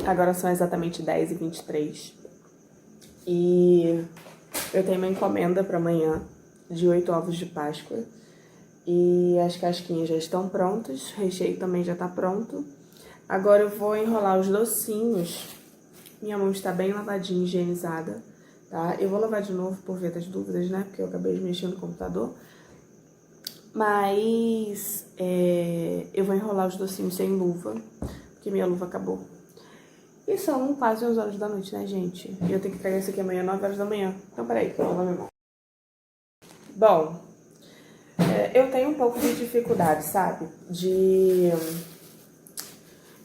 Agora são exatamente 10h23. E eu tenho uma encomenda para amanhã de 8 ovos de Páscoa. E as casquinhas já estão prontas, o recheio também já está pronto. Agora eu vou enrolar os docinhos. Minha mão está bem lavadinha, higienizada, tá? Eu vou lavar de novo por via das dúvidas, né? Porque eu acabei de mexer no computador. Mas eu vou enrolar os docinhos sem luva, porque minha luva acabou. E são quase 11 horas da noite, né, gente? E eu tenho que entregar isso aqui amanhã, 9 horas da manhã. Então, peraí, que eu vou lavar minha mão. Bom, eu tenho um pouco de dificuldade, sabe? De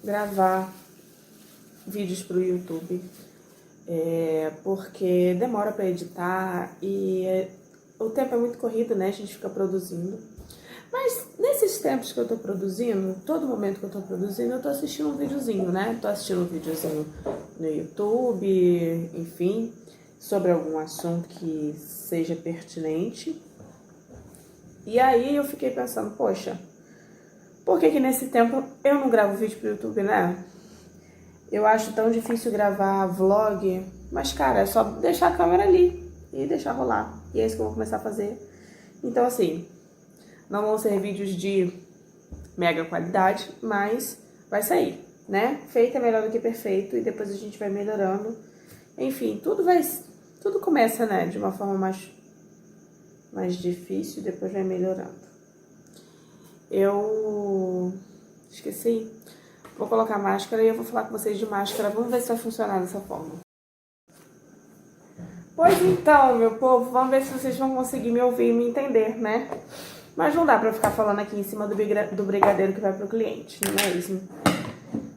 gravar vídeos pro YouTube. Porque demora pra editar e o tempo é muito corrido, né? A gente fica produzindo. Mas nesses tempos que eu tô produzindo, todo momento que eu tô produzindo, eu tô assistindo um videozinho, né? Tô assistindo um videozinho no YouTube, enfim, sobre algum assunto que seja pertinente. E aí eu fiquei pensando, poxa, por que nesse tempo eu não gravo vídeo pro YouTube, né? Eu acho tão difícil gravar vlog, mas cara, é só deixar a câmera ali e deixar rolar. E é isso que eu vou começar a fazer. Então assim, não vão ser vídeos de mega qualidade, mas vai sair, né? Feito é melhor do que perfeito e depois a gente vai melhorando. Enfim, tudo começa, né, de uma forma mais difícil e depois vai melhorando. Eu esqueci. Vou colocar máscara e eu vou falar com vocês de máscara. Vamos ver se vai funcionar dessa forma. Pois então, meu povo, vamos ver se vocês vão conseguir me ouvir e me entender, né? Mas não dá pra ficar falando aqui em cima do brigadeiro que vai pro cliente, não é mesmo?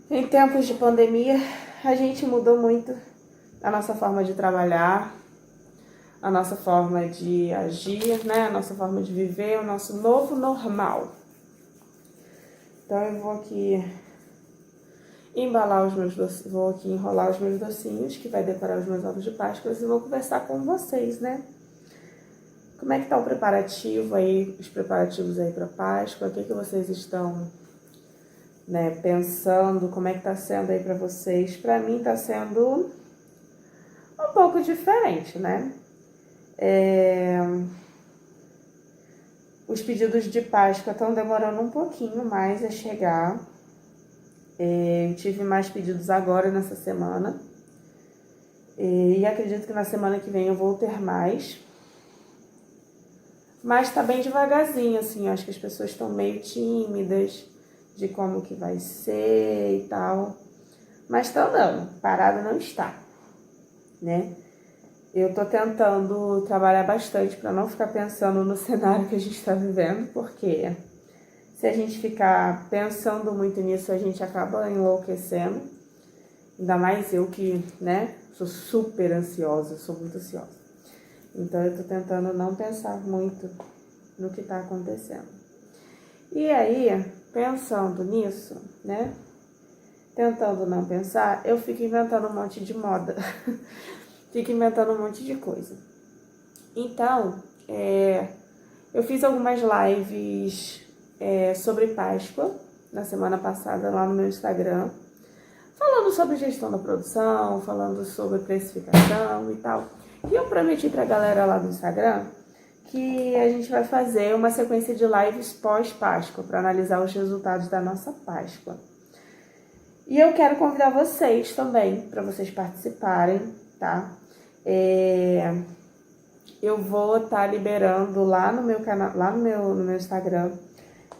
Em tempos de pandemia, a gente mudou muito a nossa forma de trabalhar, a nossa forma de agir, né? A nossa forma de viver, o nosso novo normal. Então eu vou aqui vou aqui enrolar os meus docinhos, que vai decorar os meus ovos de Páscoa, e vou conversar com vocês, né? Como é que tá o preparativo aí, os preparativos aí para Páscoa? O que vocês estão, né, pensando? Como é que tá sendo aí para vocês? Para mim tá sendo um pouco diferente, né? Os pedidos de Páscoa estão demorando um pouquinho mais a chegar. Eu tive mais pedidos agora nessa semana. E acredito que na semana que vem eu vou ter mais. Mas tá bem devagarzinho, assim. Eu acho que as pessoas estão meio tímidas de como que vai ser e tal. Mas tá andando, parada não está, né? Eu tô tentando trabalhar bastante para não ficar pensando no cenário que a gente tá vivendo, porque se a gente ficar pensando muito nisso, a gente acaba enlouquecendo. Ainda mais eu que, né, sou super ansiosa, sou muito ansiosa. Então eu tô tentando não pensar muito no que tá acontecendo. E aí, pensando nisso, né, tentando não pensar, eu fico inventando um monte de moda. Fico inventando um monte de coisa. Então, eu fiz algumas lives sobre Páscoa na semana passada lá no meu Instagram, falando sobre gestão da produção, falando sobre precificação e tal. E eu prometi pra galera lá do Instagram que a gente vai fazer uma sequência de lives pós-Páscoa para analisar os resultados da nossa Páscoa. E eu quero convidar vocês também para vocês participarem, tá? Eu vou estar liberando lá no meu canal, lá no meu Instagram,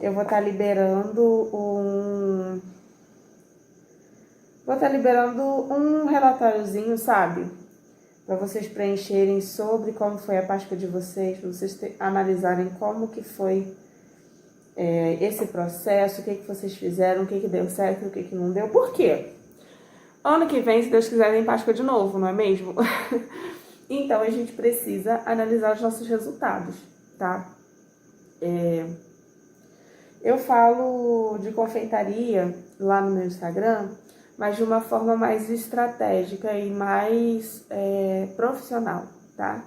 eu vou estar liberando um relatóriozinho, sabe? Para vocês preencherem sobre como foi a Páscoa de vocês, para vocês analisarem como que foi esse processo, o que vocês fizeram, o que deu certo, o que não deu. Por quê? Ano que vem, se Deus quiser, tem Páscoa de novo, não é mesmo? Então, a gente precisa analisar os nossos resultados, tá? Eu falo de confeitaria lá no meu Instagram, mas de uma forma mais estratégica e mais profissional, tá?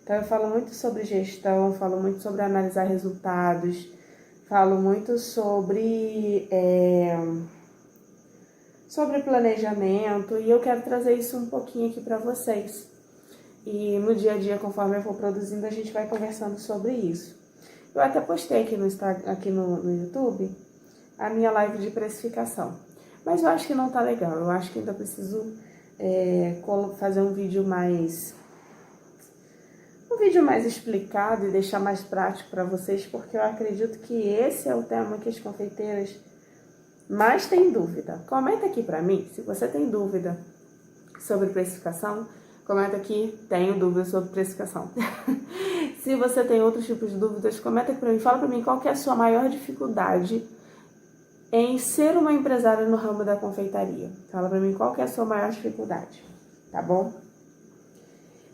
Então, eu falo muito sobre gestão, falo muito sobre analisar resultados, falo muito sobre sobre planejamento, e eu quero trazer isso um pouquinho aqui para vocês. E no dia a dia, conforme eu for produzindo, a gente vai conversando sobre isso. Eu até postei aqui no Instagram, aqui no YouTube, a minha live de precificação. Mas eu acho que não tá legal. Eu acho que ainda preciso fazer um vídeo mais explicado e deixar mais prático para vocês, porque eu acredito que esse é o tema que as confeiteiras mais têm dúvida. Comenta aqui para mim se você tem dúvida sobre precificação. Comenta aqui, tenho dúvida sobre precificação. Se você tem outros tipos de dúvidas, comenta aqui pra mim. Fala pra mim qual que é a sua maior dificuldade em ser uma empresária no ramo da confeitaria. Fala pra mim qual que é a sua maior dificuldade, tá bom?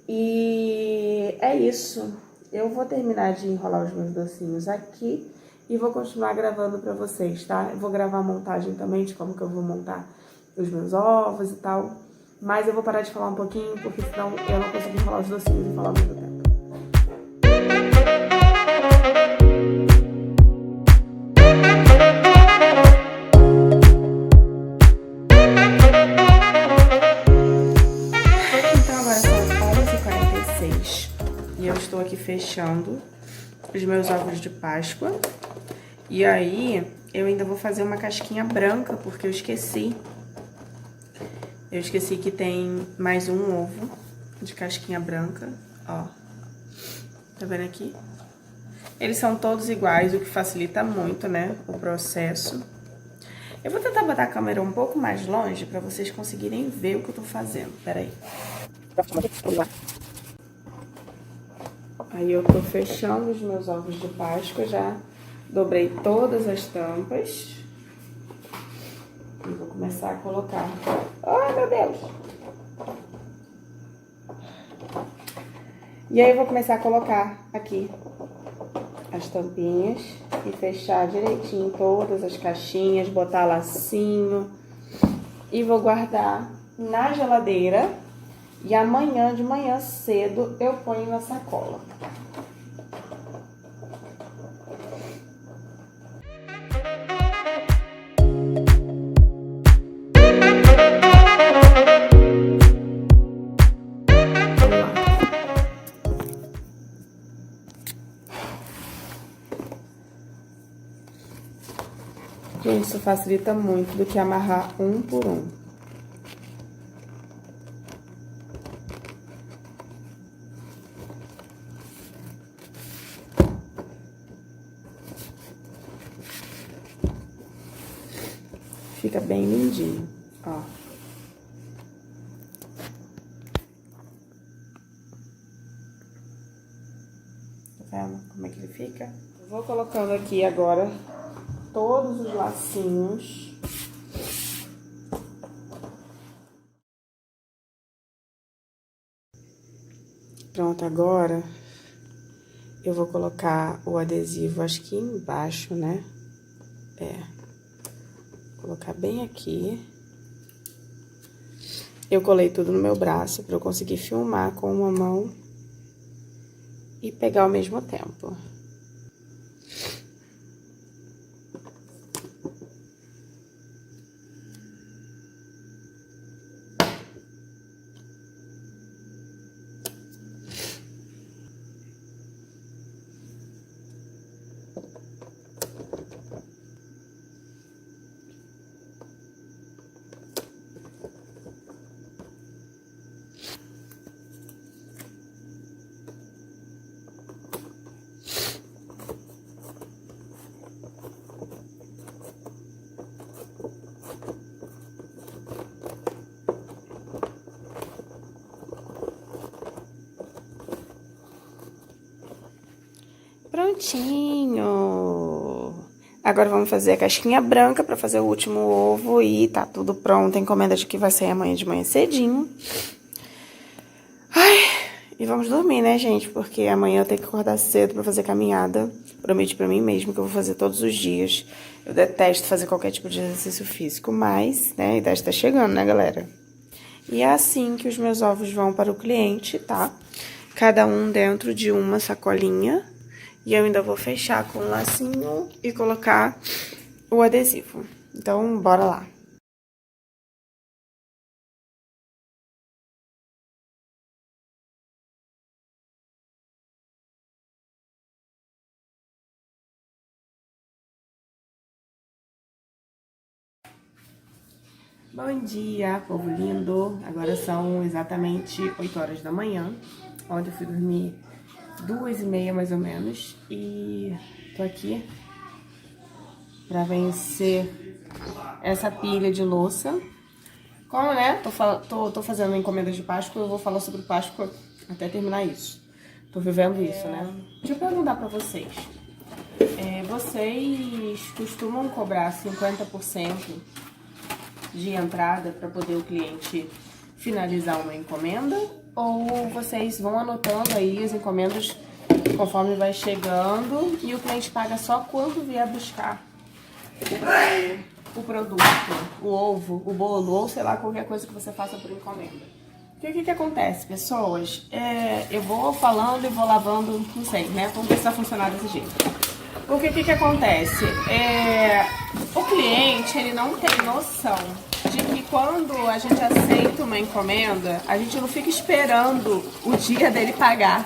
E é isso. Eu vou terminar de enrolar os meus docinhos aqui e vou continuar gravando pra vocês, tá? Eu vou gravar a montagem também de como que eu vou montar os meus ovos e tal. Mas eu vou parar de falar um pouquinho, porque senão eu não consigo enrolar os docinhos e falar ao mesmo tempo. Então agora são 11h46 e eu estou aqui fechando os meus ovos de Páscoa. E aí eu ainda vou fazer uma casquinha branca, porque eu esqueci. Eu esqueci que tem mais um ovo de casquinha branca, ó. Tá vendo aqui? Eles são todos iguais, o que facilita muito, né, o processo. Eu vou tentar botar a câmera um pouco mais longe pra vocês conseguirem ver o que eu tô fazendo. Pera aí. Aí eu tô fechando os meus ovos de Páscoa, já dobrei todas as tampas. E vou começar a colocar. Ai, meu Deus! E aí eu vou começar a colocar aqui as tampinhas e fechar direitinho todas as caixinhas, botar lacinho. E vou guardar na geladeira. E amanhã, de manhã cedo, eu ponho na sacola. Isso facilita muito do que amarrar um por um. Fica bem lindinho, ó. Tá vendo como é que ele fica? Eu vou colocando aqui agora todos os lacinhos. Pronto, agora eu vou colocar o adesivo, acho que embaixo, né? Vou colocar bem aqui. Eu colei tudo no meu braço pra eu conseguir filmar com uma mão e pegar ao mesmo tempo. Prontinho! Agora vamos fazer a casquinha branca pra fazer o último ovo e tá tudo pronto. A encomenda de que vai sair amanhã de manhã cedinho. Ai, e vamos dormir, né, gente? Porque amanhã eu tenho que acordar cedo pra fazer caminhada. Prometi pra mim mesmo que eu vou fazer todos os dias. Eu detesto fazer qualquer tipo de exercício físico, mas, né, a idade tá chegando, né, galera? E é assim que os meus ovos vão para o cliente, tá? Cada um dentro de uma sacolinha. E eu ainda vou fechar com um lacinho e colocar o adesivo. Então, bora lá. Bom dia, povo lindo! Agora são exatamente 8 horas da manhã. Ontem eu fui dormir 2h30 mais ou menos. E tô aqui pra vencer essa pilha de louça. Como, né? Tô fazendo encomendas de Páscoa, eu vou falar sobre Páscoa até terminar isso. Tô vivendo isso, né? Deixa eu perguntar pra vocês. Vocês costumam cobrar 50% de entrada para poder o cliente finalizar uma encomenda? Ou vocês vão anotando aí as encomendas conforme vai chegando e o cliente paga só quando vier buscar o produto, o ovo, o bolo ou sei lá, qualquer coisa que você faça por encomenda? Porque o que acontece, pessoas? Eu vou falando e vou lavando, não sei, né? Vamos ver se vai funcionar desse jeito. Porque o que acontece? O cliente, ele não tem noção de que quando a gente aceita uma encomenda, a gente não fica esperando o dia dele pagar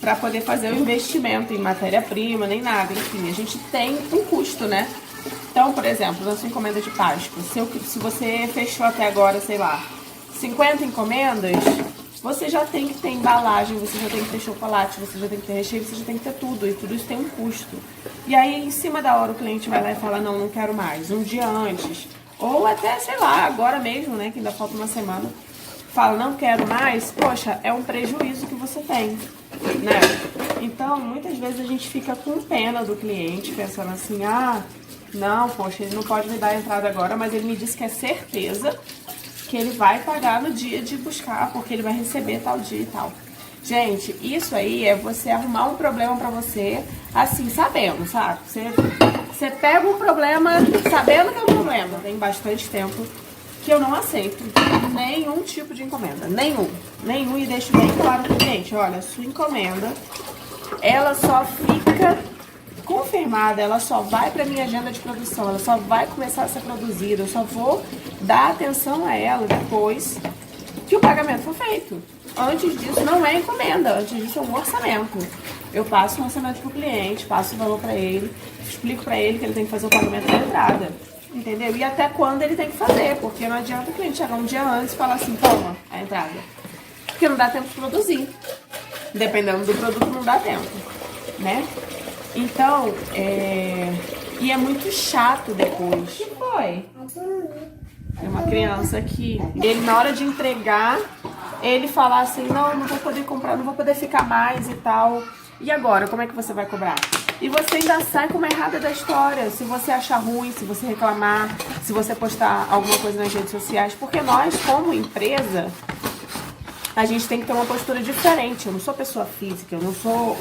para poder fazer o investimento em matéria-prima, nem nada, enfim, a gente tem um custo, né? Então, por exemplo, na sua encomenda de Páscoa, se você fechou até agora, sei lá, 50 encomendas, você já tem que ter embalagem, você já tem que ter chocolate, você já tem que ter recheio, você já tem que ter tudo, e tudo isso tem um custo. E aí, em cima da hora, o cliente vai lá e fala, não quero mais, um dia antes, ou até, sei lá, agora mesmo, né, que ainda falta uma semana, fala, não quero mais, poxa, é um prejuízo que você tem, né? Então, muitas vezes a gente fica com pena do cliente, pensando assim, não, poxa, ele não pode me dar a entrada agora, mas ele me disse que é certeza que ele vai pagar no dia de buscar, porque ele vai receber tal dia e tal. Gente, isso aí é você arrumar um problema pra você, assim, sabendo, sabe? Você pega um problema sabendo que é um problema. Tem bastante tempo que eu não aceito nenhum tipo de encomenda. Nenhum, e deixo bem claro pro cliente, olha, sua encomenda, ela só fica confirmada, ela só vai para minha agenda de produção, ela só vai começar a ser produzida, eu só vou dar atenção a ela depois que o pagamento for feito. Antes disso não é encomenda, antes disso é um orçamento. Eu passo um orçamento pro cliente, passo o valor para ele, explico para ele que ele tem que fazer o pagamento da entrada, entendeu? E até quando ele tem que fazer, porque não adianta o cliente chegar um dia antes e falar assim, toma a entrada, porque não dá tempo de produzir. Dependendo do produto não dá tempo, né? Então, e é muito chato depois. O que foi? Tem uma criança que, ele na hora de entregar, ele falar assim, não vou poder comprar, não vou poder ficar mais e tal. E agora, como é que você vai cobrar? E você ainda sai com uma errada da história, se você achar ruim, se você reclamar, se você postar alguma coisa nas redes sociais. Porque nós, como empresa, a gente tem que ter uma postura diferente. Eu não sou pessoa física, eu não sou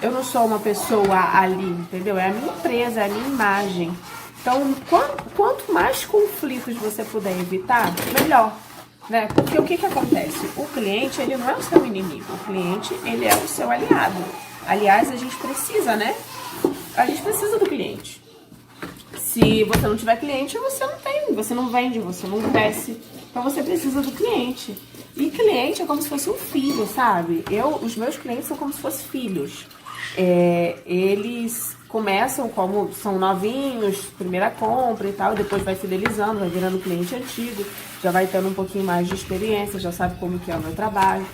eu não sou uma pessoa ali, entendeu? É a minha empresa, é a minha imagem. Então, quanto mais conflitos você puder evitar, melhor, né? Porque o que acontece? O cliente, ele não é o seu inimigo. O cliente, ele é o seu aliado. Aliás, a gente precisa, né? A gente precisa do cliente. Se você não tiver cliente, você não vende, você não cresce. Então, você precisa do cliente. E cliente é como se fosse um filho, sabe? Os meus clientes são como se fossem filhos. Eles começam como são novinhos, primeira compra e tal, depois vai fidelizando, vai virando cliente antigo, já vai tendo um pouquinho mais de experiência, já sabe como que é o meu trabalho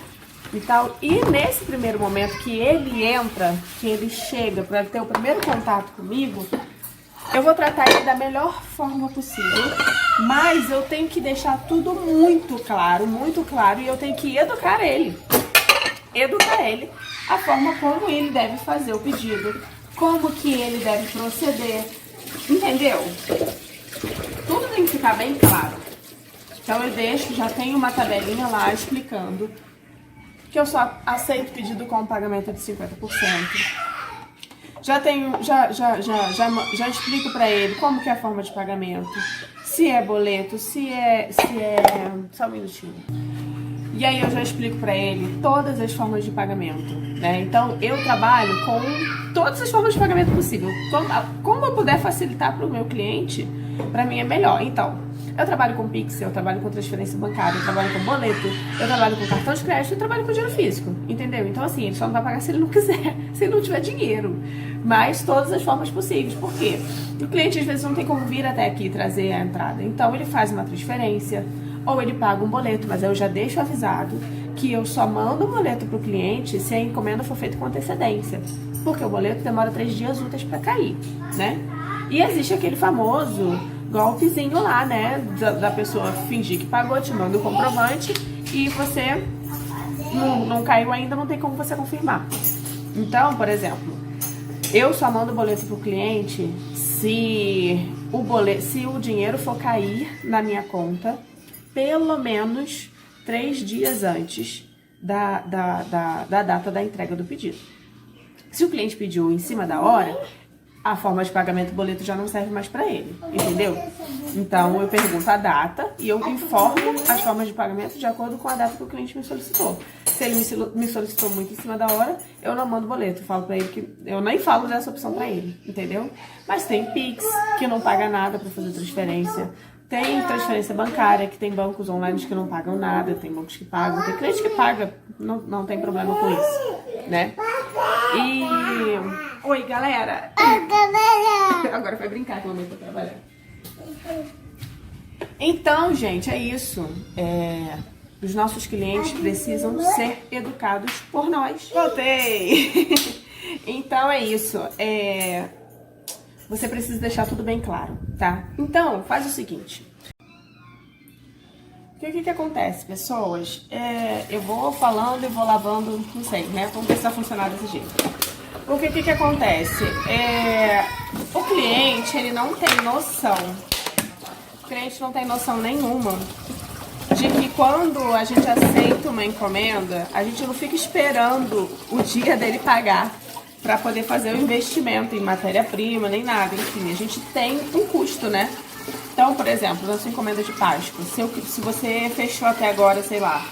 e tal. E nesse primeiro momento que ele entra, que ele chega para ter o primeiro contato comigo, eu vou tratar ele da melhor forma possível, mas eu tenho que deixar tudo muito claro, e eu tenho que educar ele a forma como ele deve fazer o pedido, como que ele deve proceder, entendeu? Tudo tem que ficar bem claro. Então eu deixo, já tenho uma tabelinha lá explicando que eu só aceito pedido com pagamento de 50%. Já explico pra ele como que é a forma de pagamento, se é boleto, se é... Só um minutinho. E aí eu já explico pra ele todas as formas de pagamento, né? Então eu trabalho com todas as formas de pagamento possível. Como eu puder facilitar para o meu cliente, pra mim é melhor. Então, Eu trabalho com Pix, eu trabalho com transferência bancária, eu trabalho com boleto, eu trabalho com cartão de crédito, eu trabalho com dinheiro físico, entendeu? Então assim, ele só não vai pagar se ele não quiser, se ele não tiver dinheiro. Mas todas as formas possíveis. Por quê? O cliente às vezes não tem como vir até aqui e trazer a entrada. Então ele faz uma transferência ou ele paga um boleto, mas eu já deixo avisado que eu só mando o boleto para o cliente se a encomenda for feita com antecedência. Porque o boleto demora 3 dias úteis para cair, né? E existe aquele famoso golpezinho lá, né? Da pessoa fingir que pagou, te manda o comprovante e você não caiu ainda, não tem como você confirmar. Então, por exemplo, eu só mando o boleto pro cliente se o dinheiro for cair na minha conta pelo menos 3 dias antes da data da entrega do pedido. Se o cliente pediu em cima da hora, a forma de pagamento do boleto já não serve mais para ele, entendeu? Então eu pergunto a data e eu informo as formas de pagamento de acordo com a data que o cliente me solicitou. Se ele me solicitou muito em cima da hora, eu não mando boleto, eu falo para ele que eu nem falo dessa opção para ele, entendeu? Mas tem Pix, que não paga nada para fazer transferência. Tem transferência bancária, que tem bancos online que não pagam nada, tem bancos que pagam, tem cliente que paga, não tem problema com isso, né? E... Oi, galera! Agora vai brincar que a mamãe tá trabalhando. Então, gente, é isso. Os nossos clientes precisam ser educados por nós. Voltei! Então, é isso. Você precisa deixar tudo bem claro, tá? Então, faz o seguinte. O que acontece, pessoas? Eu vou falando e vou lavando, não sei, né? Vamos ver se vai funcionar desse jeito. Porque o que acontece? O cliente, ele não tem noção. O cliente não tem noção nenhuma de que quando a gente aceita uma encomenda, a gente não fica esperando o dia dele pagar para poder fazer o investimento em matéria-prima, nem nada, enfim, a gente tem um custo, né? Então, por exemplo, na sua encomenda de Páscoa, se você fechou até agora, sei lá,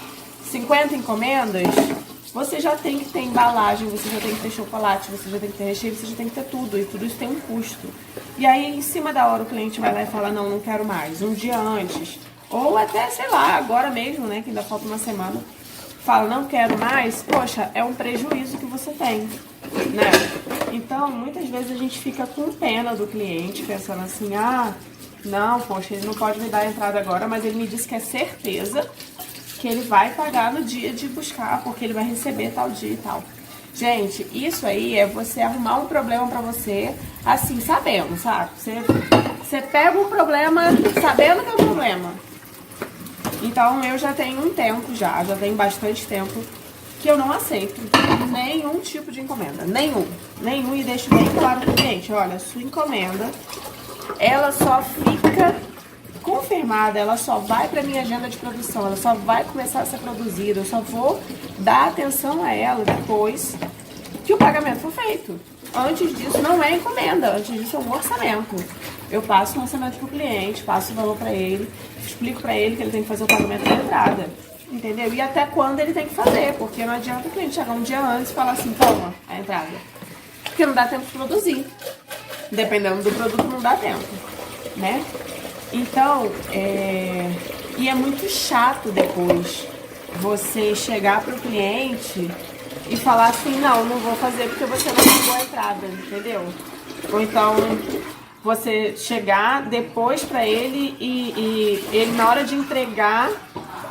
50 encomendas, você já tem que ter embalagem, você já tem que ter chocolate, você já tem que ter recheio, você já tem que ter tudo, e tudo isso tem um custo. E aí, em cima da hora, o cliente vai lá e fala, não quero mais, um dia antes, ou até, sei lá, agora mesmo, né, que ainda falta uma semana, fala, não quero mais, poxa, é um prejuízo que você tem, né? Então, muitas vezes a gente fica com pena do cliente, pensando assim, não, poxa, ele não pode me dar a entrada agora, mas ele me disse que é certeza que ele vai pagar no dia de buscar, porque ele vai receber tal dia e tal. Gente, isso aí é você arrumar um problema pra você, assim, sabendo, sabe? Você pega um problema sabendo que é um problema. Então, eu já tenho um tempo já tenho bastante tempo que eu não aceito nenhum tipo de encomenda. Nenhum, e deixo bem claro pro cliente, olha, sua encomenda, ela só fica confirmada, ela só vai para minha agenda de produção, ela só vai começar a ser produzida, eu só vou dar atenção a ela depois que o pagamento for feito. Antes disso não é encomenda, antes disso é um orçamento. Eu passo um orçamento pro cliente, passo o valor para ele, explico para ele que ele tem que fazer o pagamento da entrada, entendeu? E até quando ele tem que fazer, porque não adianta o cliente chegar um dia antes e falar assim, toma a entrada, porque não dá tempo de produzir. Dependendo do produto, não dá tempo, né? Então, e é muito chato depois você chegar pro cliente e falar assim, não vou fazer porque você não pagou a entrada, entendeu? Ou então, você chegar depois pra ele e ele, na hora de entregar,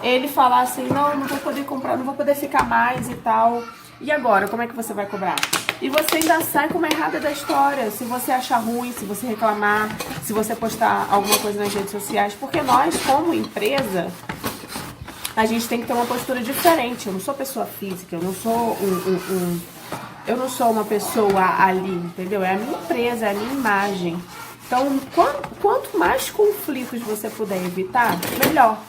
ele falar assim, não vou poder comprar, não vou poder ficar mais e tal. E agora, como é que você vai cobrar? E você ainda sai como errada da história, se você achar ruim, se você reclamar, se você postar alguma coisa nas redes sociais. Porque nós, como empresa, a gente tem que ter uma postura diferente. Eu não sou pessoa física, eu não sou eu não sou uma pessoa ali, entendeu? É a minha empresa, é a minha imagem. Então, quanto mais conflitos você puder evitar, melhor.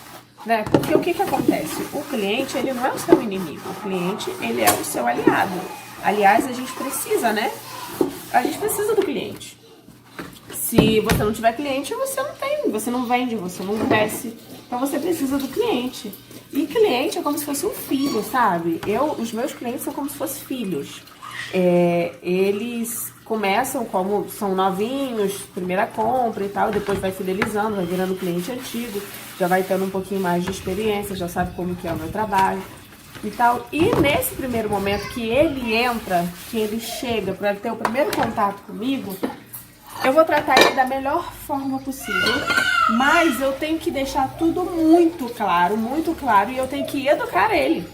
Né? Porque o que acontece? O cliente, ele não é o seu inimigo, o cliente, ele é o seu aliado. Aliás, a gente precisa, né? A gente precisa do cliente. Se você não tiver cliente, você não vende, você não cresce. Então você precisa do cliente. E cliente é como se fosse um filho, sabe? Os meus clientes são como se fossem filhos. eles começam como são novinhos, primeira compra e tal, depois vai fidelizando, vai virando cliente antigo, já vai tendo um pouquinho mais de experiência, já sabe como que é o meu trabalho e tal. E nesse primeiro momento que ele entra, que ele chega para ter o primeiro contato comigo, eu vou tratar ele da melhor forma possível, mas eu tenho que deixar tudo muito claro, e eu tenho que educar ele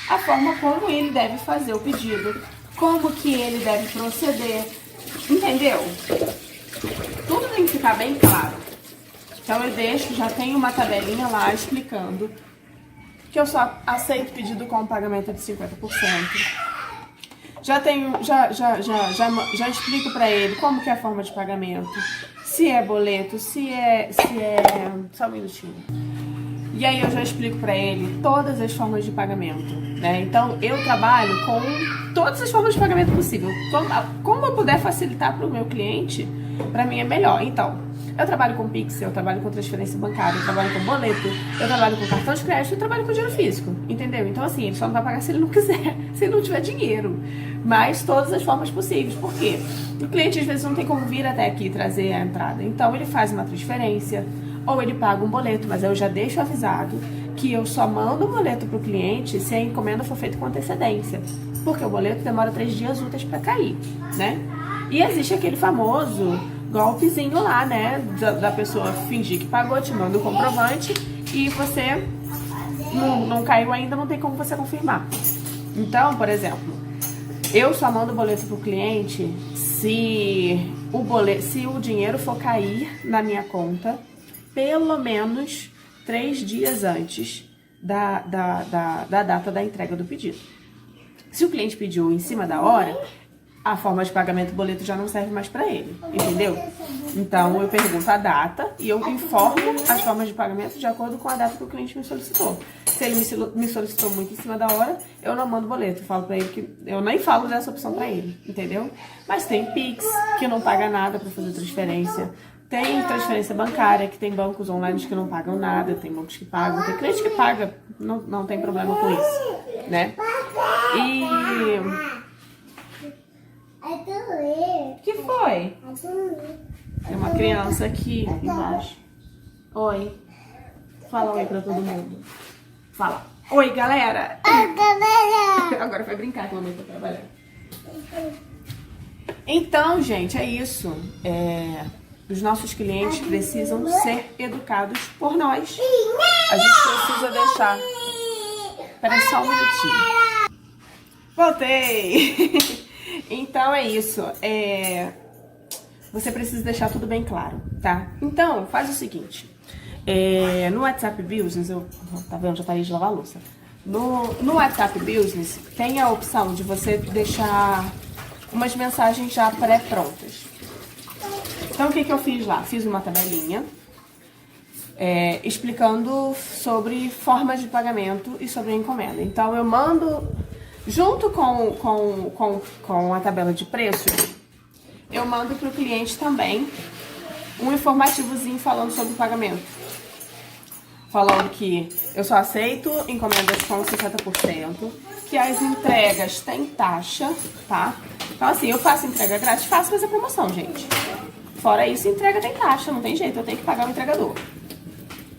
a forma como ele deve fazer o pedido, como que ele deve proceder, entendeu? Tudo tem que ficar bem claro. Então eu deixo, já tenho uma tabelinha lá explicando que eu só aceito pedido com pagamento de 50%. Já explico pra ele como que é a forma de pagamento, se é boleto, se é... Só um minutinho. E aí eu já explico pra ele todas as formas de pagamento, né? Então eu trabalho com todas as formas de pagamento possível. Como eu puder facilitar pro meu cliente, pra mim é melhor. Então, eu trabalho com Pix, eu trabalho com transferência bancária, eu trabalho com boleto, eu trabalho com cartão de crédito, eu trabalho com dinheiro físico, entendeu? Então assim, ele só não vai pagar se ele não quiser, se ele não tiver dinheiro. Mas todas as formas possíveis. Por quê? O cliente às vezes não tem como vir até aqui e trazer a entrada. Então ele faz uma transferência, ou ele paga um boleto, mas eu já deixo avisado que eu só mando o boleto pro cliente se a encomenda for feita com antecedência. Porque o boleto demora 3 dias úteis para cair, né? E existe aquele famoso golpezinho lá, né? Da pessoa fingir que pagou, te manda o comprovante e você não caiu ainda, não tem como você confirmar. Então, por exemplo, eu só mando o boleto pro cliente se o dinheiro for cair na minha conta pelo menos 3 dias antes da data da entrega do pedido. Se o cliente pediu em cima da hora, a forma de pagamento do boleto já não serve mais para ele, entendeu? Então eu pergunto a data e eu informo as formas de pagamento de acordo com a data que o cliente me solicitou. Se ele me solicitou muito em cima da hora, eu não mando boleto, eu falo para ele que eu nem falo dessa opção para ele, entendeu? Mas tem Pix, que não paga nada para fazer transferência. Tem transferência bancária, que tem bancos online que não pagam nada, tem bancos que pagam, tem cliente que paga, não tem problema com isso, né? E... que foi? Tem uma criança aqui embaixo. Oi. Fala oi pra todo mundo. Fala. Oi, galera. Agora vai brincar que a mamãe tá trabalhando. Então, gente, é isso. Os nossos clientes precisam ser educados por nós. A gente precisa deixar... Espera só um minutinho. Voltei! Então é isso. Você precisa deixar tudo bem claro, tá? Então, faz o seguinte. No WhatsApp Business, tá vendo? Já parei de lavar a louça. No WhatsApp Business, tem a opção de você deixar umas mensagens já pré-prontas. Então, o que eu fiz lá? Fiz uma tabelinha explicando sobre formas de pagamento e sobre a encomenda. Então, eu mando, junto com a tabela de preços, eu mando para o cliente também um informativozinho falando sobre o pagamento. Falando que eu só aceito encomendas com 50%, que as entregas têm taxa, tá? Então, assim, eu faço entrega grátis, faço fazer promoção, gente. Fora isso, entrega tem taxa, não tem jeito, eu tenho que pagar o entregador.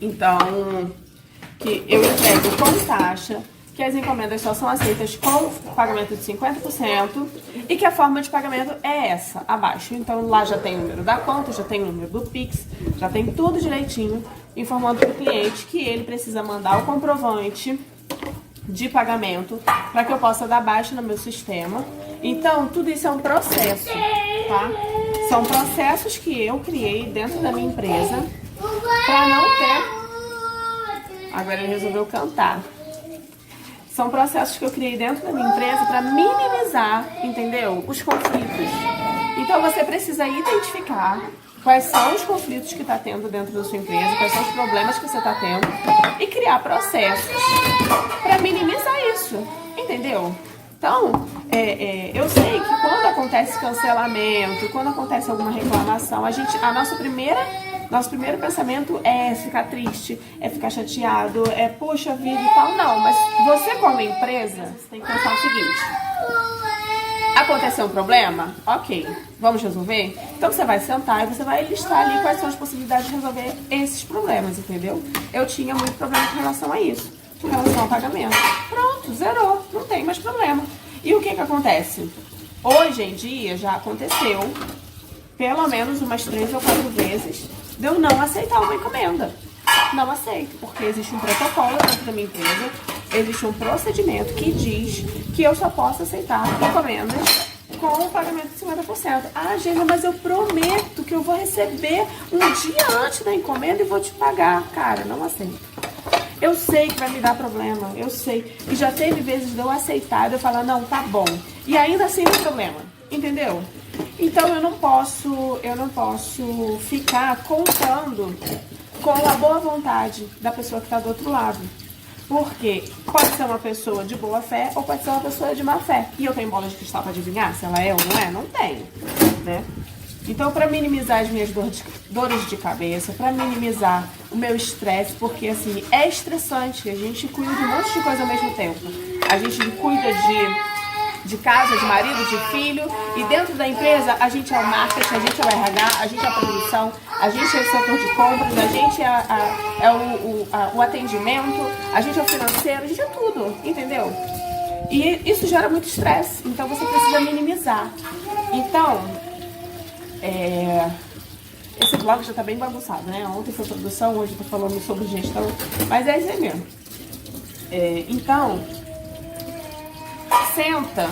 Então, que eu entrego com taxa, que as encomendas só são aceitas com pagamento de 50% e que a forma de pagamento é essa, abaixo. Então, lá já tem o número da conta, já tem o número do Pix, já tem tudo direitinho, informando para o cliente que ele precisa mandar o comprovante de pagamento para que eu possa dar baixa no meu sistema. Então, tudo isso é um processo, tá? São processos que eu criei dentro da minha empresa para não ter... Agora ele resolveu cantar. São processos que eu criei dentro da minha empresa para minimizar, entendeu? Os conflitos. Então você precisa identificar quais são os conflitos que está tendo dentro da sua empresa, quais são os problemas que você está tendo e criar processos para minimizar isso, entendeu? Então, eu sei que quando acontece cancelamento, quando acontece alguma reclamação, a nossa primeira Nosso primeiro pensamento é ficar triste, é ficar chateado, é poxa vida e tal. Não, mas você como empresa, você tem que pensar o seguinte: aconteceu um problema? Ok, vamos resolver? Então você vai sentar e você vai listar ali quais são as possibilidades de resolver esses problemas, entendeu? Eu tinha muito problema com relação a isso, com relação ao pagamento. Pronto, zerou, não tem mais problema. E o que que acontece? Hoje em dia já aconteceu pelo menos umas 3 ou 4 vezes de eu não aceitar uma encomenda. Não aceito, porque existe um protocolo dentro da minha empresa, existe um procedimento que diz que eu só posso aceitar encomendas com o pagamento de 50%. Ah, Geisa, mas eu prometo que eu vou receber um dia antes da encomenda e vou te pagar. Cara, não aceito. Eu sei que vai me dar problema, eu sei. E já teve vezes de eu aceitar, de eu falar, não, tá bom. E ainda assim tem problema, entendeu? Então eu não posso ficar contando com a boa vontade da pessoa que está do outro lado. Porque pode ser uma pessoa de boa fé ou pode ser uma pessoa de má fé. E eu tenho bola de cristal para adivinhar se ela é ou não é? Não tenho, né? Então, para minimizar as minhas dores de cabeça, para minimizar o meu estresse, porque assim, é estressante, a gente cuida de um monte de coisa ao mesmo tempo. A gente cuida de casa, de marido, de filho, e dentro da empresa a gente é o marketing, a gente é o RH, a gente é a produção, a gente é o setor de compras, a gente é o atendimento, a gente é o financeiro, a gente é tudo, entendeu? E isso gera muito estresse, então você precisa minimizar. Então, esse blog já tá bem bagunçado, né? Ontem foi produção, hoje eu tô falando sobre gestão, mas é isso aí mesmo. Então, senta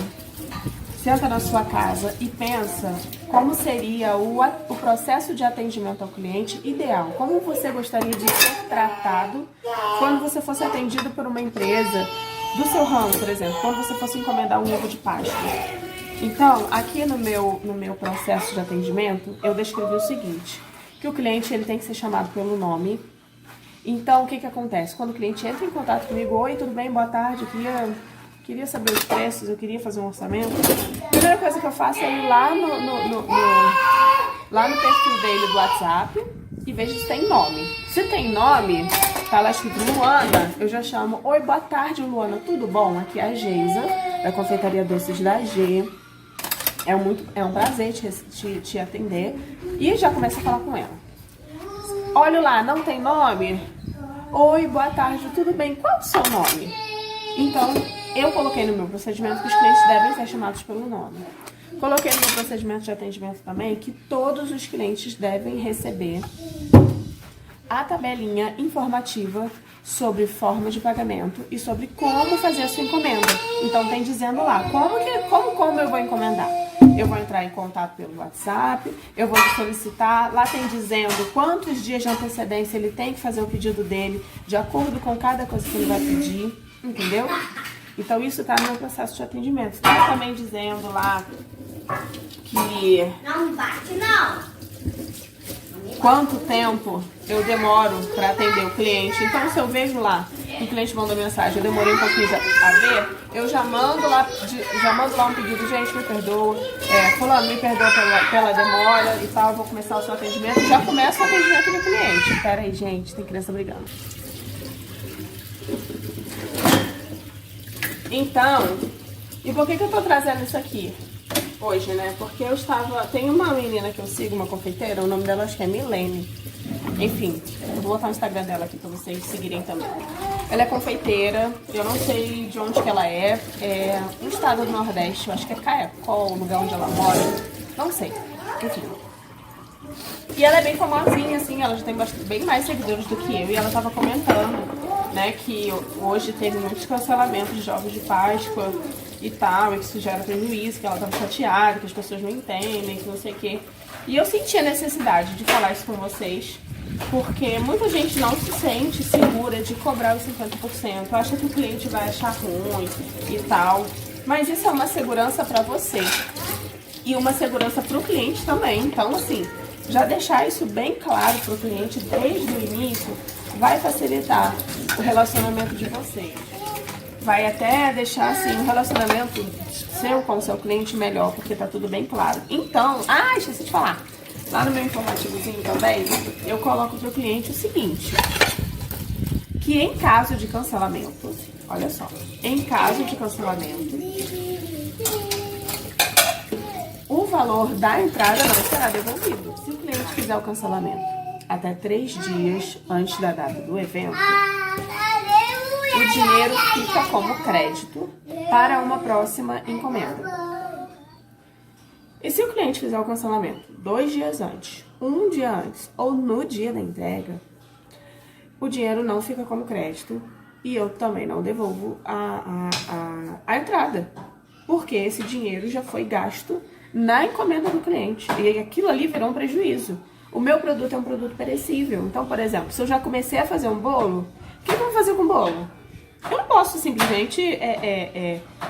na sua casa e pensa como seria o processo de atendimento ao cliente ideal. Como você gostaria de ser tratado quando você fosse atendido por uma empresa do seu ramo, por exemplo, quando você fosse encomendar um ovo de Páscoa. Então, aqui no meu processo de atendimento, eu descrevi o seguinte, que o cliente ele tem que ser chamado pelo nome. Então, o que que acontece? Quando o cliente entra em contato comigo, oi, tudo bem, boa tarde, eu queria saber os preços, eu queria fazer um orçamento. A primeira coisa que eu faço é ir lá no perfil dele do WhatsApp e vejo se tem nome. Se tem nome, tá lá escrito Luana, eu já chamo, oi, boa tarde, Luana, tudo bom? Aqui é a Geisa, da Confeitaria Doces da G. É um prazer te atender. E já começo a falar com ela. Olha lá, não tem nome? Oi, boa tarde, tudo bem? Qual o seu nome? Então, eu coloquei no meu procedimento que os clientes devem ser chamados pelo nome. Coloquei no meu procedimento de atendimento também que todos os clientes devem receber a tabelinha informativa sobre forma de pagamento e sobre como fazer a sua encomenda. Então tem dizendo lá como eu vou encomendar. Eu vou entrar em contato pelo WhatsApp, eu vou solicitar, lá tem dizendo quantos dias de antecedência ele tem que fazer o pedido dele, de acordo com cada coisa que ele vai pedir, entendeu? Então isso tá no meu processo de atendimento. Tá também dizendo lá que Não bate, não. quanto tempo eu demoro para atender o cliente. Então, se eu vejo lá que o cliente mandou mensagem, eu demorei um pouquinho a ver, eu já mando lá um pedido, gente, me perdoa, fulano, me perdoa pela demora e tal, vou começar o seu atendimento. Já começa o atendimento do cliente. Pera aí, gente, tem criança brigando. Então, e por que eu tô trazendo isso aqui hoje, né? Porque tem uma menina que eu sigo, uma confeiteira, o nome dela acho que é Milene. Enfim, eu vou botar o Instagram dela aqui pra vocês seguirem também. Ela é confeiteira, eu não sei de onde que ela é um estado do Nordeste, eu acho que é Caicó, o lugar onde ela mora, não sei, enfim. E ela é bem famosinha, assim, ela já tem bem mais seguidores do que eu, e ela tava comentando, né, que hoje teve muitos cancelamentos de jogos de Páscoa e tal, e que isso gera prejuízo, que ela tava chateada, que as pessoas não entendem, que não sei o quê. E eu senti a necessidade de falar isso com vocês, porque muita gente não se sente segura de cobrar os 50%, acha que o cliente vai achar ruim e tal, mas isso é uma segurança para você e uma segurança para o cliente também. Então, assim, já deixar isso bem claro para o cliente desde o início vai facilitar o relacionamento de vocês. Vai até deixar assim, o relacionamento seu com o seu cliente melhor, porque tá tudo bem claro. Então, esqueci de falar. Lá no meu informativozinho também, eu coloco para o cliente o seguinte, que em caso de cancelamento, olha só, em caso de cancelamento, o valor da entrada não será devolvido. Se o cliente fizer o cancelamento até 3 dias antes da data do evento, o dinheiro fica como crédito para uma próxima encomenda. E se o cliente fizer o cancelamento 2 dias antes, 1 dia antes ou no dia da entrega, o dinheiro não fica como crédito e eu também não devolvo a entrada. Porque esse dinheiro já foi gasto na encomenda do cliente e aquilo ali virou um prejuízo. O meu produto é um produto perecível. Então, por exemplo, se eu já comecei a fazer um bolo, o que eu vou fazer com o bolo? Eu não posso simplesmente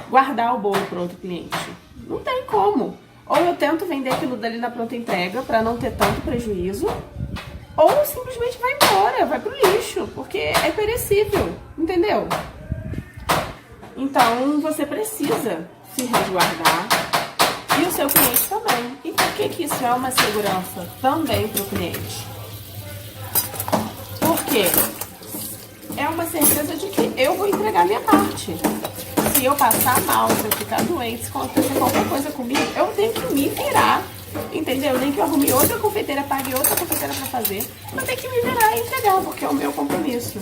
guardar o bolo para outro cliente. Não tem como. Ou eu tento vender aquilo dali na pronta entrega para não ter tanto prejuízo, ou simplesmente vai embora, vai pro lixo, porque é perecível, entendeu? Então, você precisa se resguardar e o seu cliente também. E por que isso é uma segurança também para o cliente? Porque é uma certeza de que eu vou entregar a minha parte. Se eu passar mal, se eu ficar doente, se acontecer qualquer coisa comigo, eu tenho que me virar, entendeu? Nem que eu arrume outra confeiteira, pague outra confeiteira pra fazer, eu tenho que me virar e entregar, porque é o meu compromisso.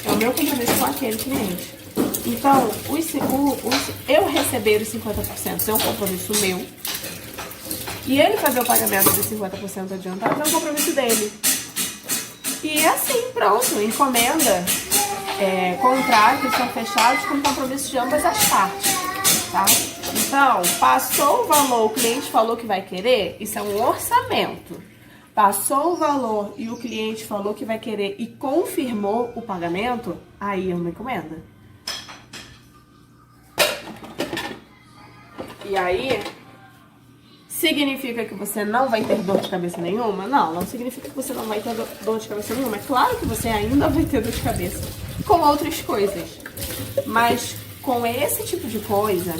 É o meu compromisso com aquele cliente. Então, eu receber os 50% é um compromisso meu, e ele fazer o pagamento de 50% adiantado é um compromisso dele. E é assim, pronto, encomenda. Contratos são fechados com compromisso de ambas as partes, tá? Então, passou o valor, o cliente falou que vai querer, isso é um orçamento. Passou o valor e o cliente falou que vai querer e confirmou o pagamento, aí é uma encomenda. E aí, significa que você não vai ter dor de cabeça nenhuma? Não, não significa que você não vai ter dor de cabeça nenhuma. É claro que você ainda vai ter dor de cabeça com outras coisas. Mas com esse tipo de coisa,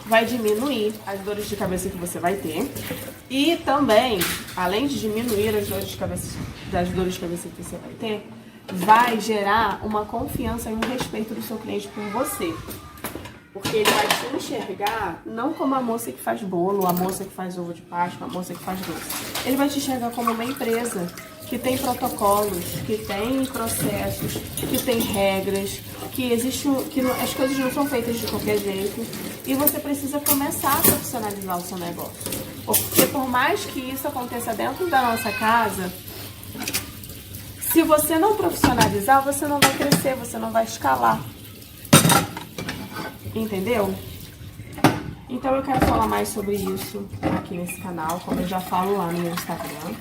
vai diminuir as dores de cabeça que você vai ter. E também, além de diminuir as dores de cabeça que você vai ter, vai gerar uma confiança e um respeito do seu cliente por você. Porque ele vai te enxergar não como a moça que faz bolo, a moça que faz ovo de Páscoa, a moça que faz doce. Ele vai te enxergar como uma empresa que tem protocolos, que tem processos, que tem regras, as coisas não são feitas de qualquer jeito. E você precisa começar a profissionalizar o seu negócio. Porque por mais que isso aconteça dentro da nossa casa, se você não profissionalizar, você não vai crescer, você não vai escalar. Entendeu? Então eu quero falar mais sobre isso aqui nesse canal, como eu já falo lá no meu Instagram.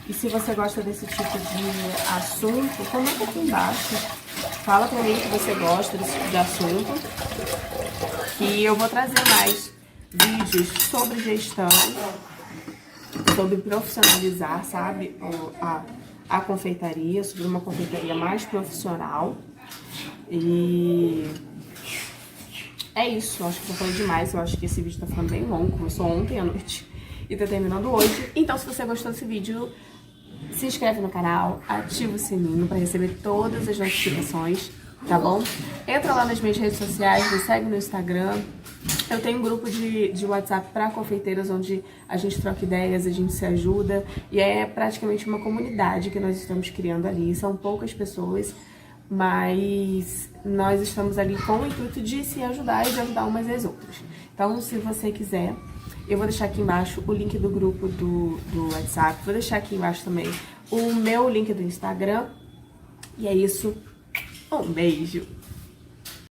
E se você gosta desse tipo de assunto, comenta aqui embaixo. Fala pra mim que você gosta desse tipo de assunto. Que eu vou trazer mais vídeos sobre gestão, sobre profissionalizar, sabe? A confeitaria, sobre uma confeitaria mais profissional. E é isso, eu acho que eu falei demais, eu acho que esse vídeo tá ficando bem longo, começou ontem à noite e tá terminando hoje. Então, se você gostou desse vídeo, se inscreve no canal, ativa o sininho pra receber todas as notificações, tá bom? Entra lá nas minhas redes sociais, me segue no Instagram. Eu tenho um grupo de WhatsApp pra confeiteiras, onde a gente troca ideias, a gente se ajuda. E é praticamente uma comunidade que nós estamos criando ali, são poucas pessoas, mas nós estamos ali com o intuito de se ajudar e de ajudar umas às outras. Então, se você quiser, eu vou deixar aqui embaixo o link do grupo do WhatsApp, vou deixar aqui embaixo também o meu link do Instagram. E é isso, um beijo!